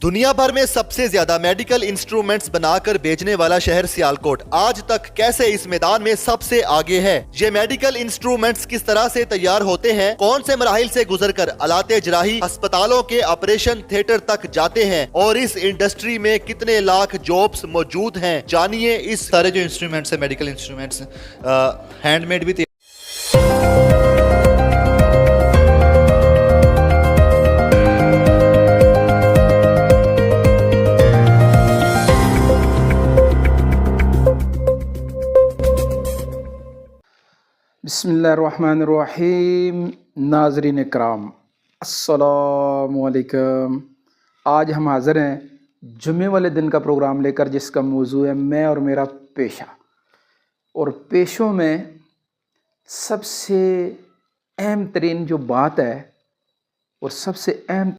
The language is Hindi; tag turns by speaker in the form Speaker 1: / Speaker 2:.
Speaker 1: दुनिया भर में सबसे ज्यादा मेडिकल इंस्ट्रूमेंट्स बनाकर बेचने वाला शहर सियालकोट आज तक कैसे इस मैदान में सबसे आगे है। ये मेडिकल इंस्ट्रूमेंट्स किस तरह से तैयार होते हैं, कौन से मराहिल से गुजरकर आलाते जराही अस्पतालों के ऑपरेशन थिएटर तक जाते हैं और इस इंडस्ट्री में कितने लाख जॉब्स मौजूद हैं, जानिए। इस सारे जो इंस्ट्रूमेंट्स है, मेडिकल इंस्ट्रूमेंट्स हैंडमेड भी
Speaker 2: बिस्मिल्लाहिर्रहमानिर्रहीम। नाज़रीन इकराम, अस्सलामुअलैकुम। आज हम हाज़िर हैं जुम्मे वाले दिन का प्रोग्राम लेकर, जिसका मौजू है मैं और मेरा पेशा। और पेशों में सबसे अहम तरीन जो बात है और सबसे अहम